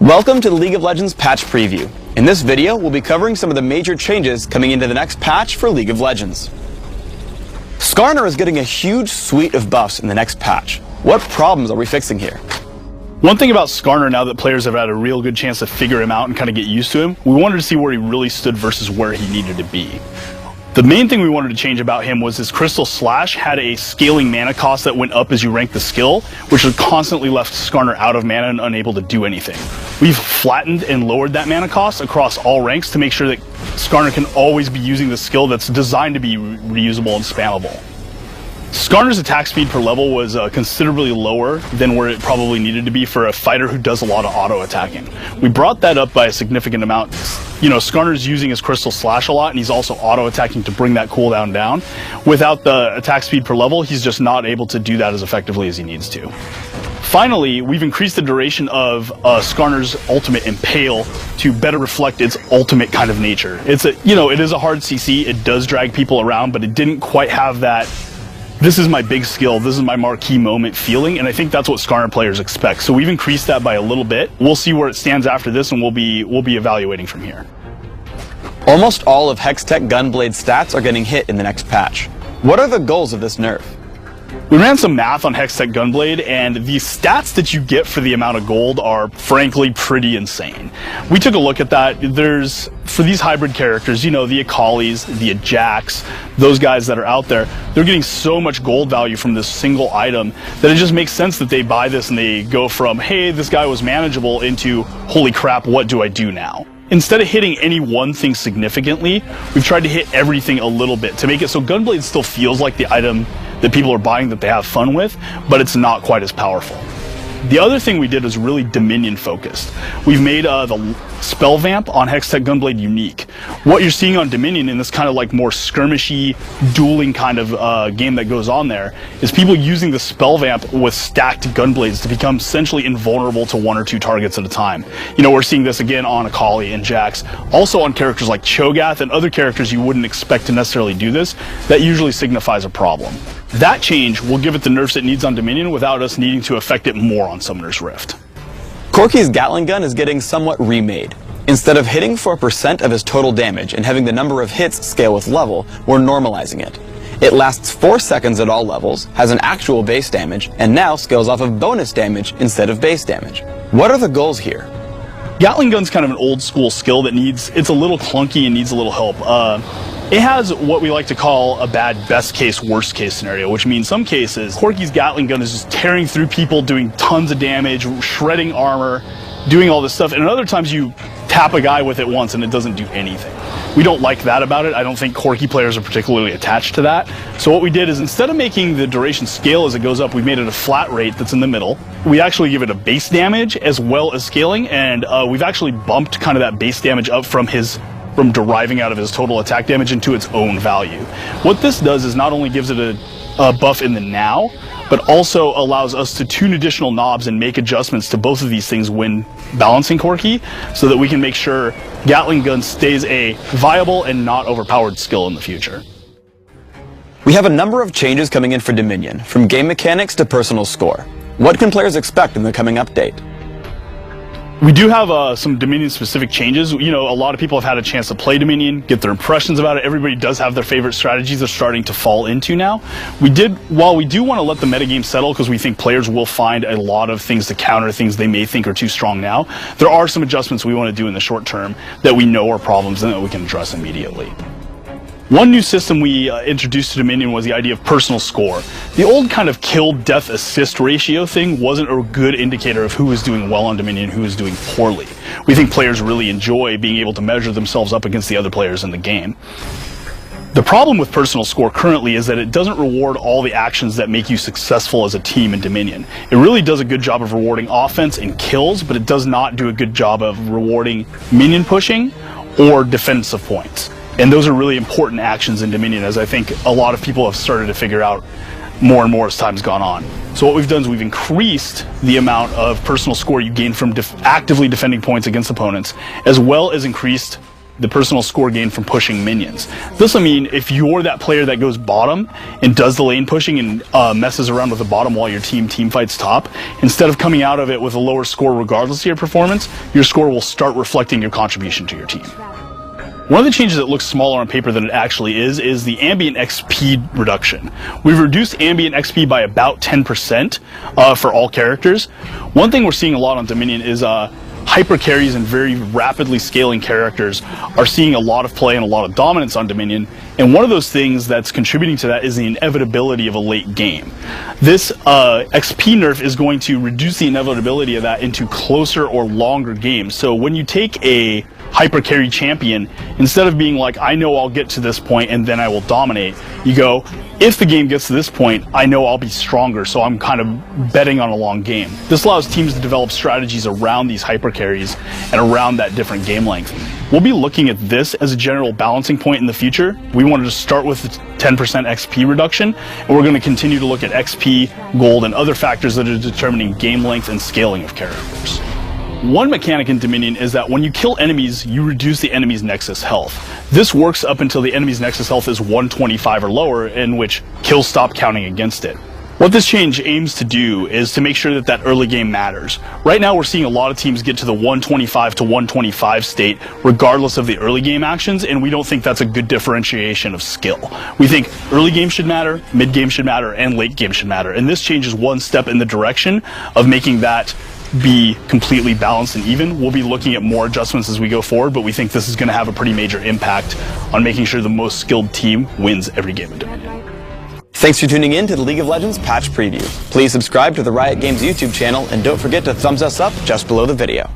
Welcome to the League of Legends patch preview. In this video, we'll be covering some of the major changes coming into the next patch for League of Legends. Skarner is getting a huge suite of buffs in the next patch. What problems are we fixing here? One thing about Skarner, now that players have had a real good chance to figure him out and kind of get used to him, we wanted to see where he really stood versus where he needed to be. The main thing we wanted to change about him was his Crystal Slash had a scaling mana cost that went up as you ranked the skill, which had constantly left Skarner out of mana and unable to do anything. We've flattened and lowered that mana cost across all ranks to make sure that Skarner can always be using the skill that's designed to be reusable and spammable. Skarner's attack speed per level was considerably lower than where it probably needed to be for a fighter who does a lot of auto-attacking. We brought that up by a significant amount. You know, Skarner's using his Crystal Slash a lot, and he's also auto-attacking to bring that cooldown down. Without the attack speed per level, he's just not able to do that as effectively as he needs to. Finally, we've increased the duration of Skarner's ultimate Impale to better reflect its ultimate kind of nature. It is a hard CC, it does drag people around, but it didn't quite have that this is my big skill, this is my marquee moment feeling, and I think that's what Skarner players expect. So we've increased that by a little bit. We'll see where it stands after this, and we'll be evaluating from here. Almost all of Hextech Gunblade's stats are getting hit in the next patch. What are the goals of this nerf? We ran some math on Hextech Gunblade, and the stats that you get for the amount of gold are frankly pretty insane. We took a look at that. For these hybrid characters, you know, the Akalis, the Ajax, those guys that are out there, they're getting so much gold value from this single item that it just makes sense that they buy this and they go from, hey, this guy was manageable, into, holy crap, what do I do now? Instead of hitting any one thing significantly, we've tried to hit everything a little bit to make it so Gunblade still feels like the item that people are buying that they have fun with, but it's not quite as powerful. The other thing we did was really Dominion focused. We've made the spell vamp on Hextech Gunblade unique. What you're seeing on Dominion in this kind of like more skirmishy, dueling kind of game that goes on there is people using the spell vamp with stacked gunblades to become essentially invulnerable to one or two targets at a time. You know, we're seeing this again on Akali and Jax, also on characters like Cho'Gath and other characters you wouldn't expect to necessarily do this. That usually signifies a problem. That change will give it the nerfs it needs on Dominion without us needing to affect it more on Summoner's Rift. Corki's Gatling gun is getting somewhat remade. Instead of hitting for a % of his total damage and having the number of hits scale with level, we're normalizing it. It lasts 4 seconds at all levels, has an actual base damage, and now scales off of bonus damage instead of base damage. What are the goals here? Gatling gun's kind of an old school skill that it's a little clunky and needs a little help. It has what we like to call a bad best case, worst case scenario, which means some cases, Corki's Gatling gun is just tearing through people, doing tons of damage, shredding armor, doing all this stuff, and other times you tap a guy with it once and it doesn't do anything. We don't like that about it. I don't think Corki players are particularly attached to that. So what we did is, instead of making the duration scale as it goes up, we made it a flat rate that's in the middle. We actually give it a base damage as well as scaling, and we've actually bumped kind of that base damage up from deriving out of his total attack damage into its own value. What this does is not only gives it a buff in the now, but also allows us to tune additional knobs and make adjustments to both of these things when balancing Corki, so that we can make sure Gatling gun stays a viable and not overpowered skill in the future. We have a number of changes coming in for Dominion, from game mechanics to personal score. What can players expect in the coming update? We do have some Dominion-specific changes. You know, a lot of people have had a chance to play Dominion, get their impressions about it. Everybody does have their favorite strategies they're starting to fall into now. While we do want to let the metagame settle, because we think players will find a lot of things to counter things they may think are too strong now, there are some adjustments we want to do in the short term that we know are problems and that we can address immediately. One new system we introduced to Dominion was the idea of personal score. The old kind of kill-death assist ratio thing wasn't a good indicator of who was doing well on Dominion and who was doing poorly. We think players really enjoy being able to measure themselves up against the other players in the game. The problem with personal score currently is that it doesn't reward all the actions that make you successful as a team in Dominion. It really does a good job of rewarding offense and kills, but it does not do a good job of rewarding minion pushing or defensive points. And those are really important actions in Dominion, as I think a lot of people have started to figure out more and more as time's gone on. So what we've done is we've increased the amount of personal score you gain from actively defending points against opponents, as well as increased the personal score gain from pushing minions. This will mean if you're that player that goes bottom and does the lane pushing and messes around with the bottom while your team fights top, instead of coming out of it with a lower score regardless of your performance, your score will start reflecting your contribution to your team. One of the changes that looks smaller on paper than it actually is the ambient XP reduction. We've reduced ambient XP by about 10% for all characters. One thing we're seeing a lot on Dominion is hyper carries and very rapidly scaling characters are seeing a lot of play and a lot of dominance on Dominion, and one of those things that's contributing to that is the inevitability of a late game. This XP nerf is going to reduce the inevitability of that into closer or longer games. So when you take a hyper carry champion, instead of being like, I know I'll get to this point and then I will dominate, you go, if the game gets to this point, I know I'll be stronger, so I'm kind of betting on a long game. This allows teams to develop strategies around these hyper carries and around that different game length. We'll be looking at this as a general balancing point in the future. We wanted to start with the 10% XP reduction, and we're going to continue to look at XP, gold, and other factors that are determining game length and scaling of characters. One mechanic in Dominion is that when you kill enemies, you reduce the enemy's Nexus health. This works up until the enemy's Nexus health is 125 or lower, in which kills stop counting against it. What this change aims to do is to make sure that that early game matters. Right now we're seeing a lot of teams get to the 125 to 125 state regardless of the early game actions, and we don't think that's a good differentiation of skill. We think early game should matter, mid game should matter, and late game should matter. And this change is one step in the direction of making that be completely balanced and even. We'll be looking at more adjustments as we go forward, but we think this is going to have a pretty major impact on making sure the most skilled team wins every game of Dominion. Thanks for tuning in to the League of Legends patch preview. Please subscribe to the Riot Games YouTube channel and don't forget to thumbs us up just below the video.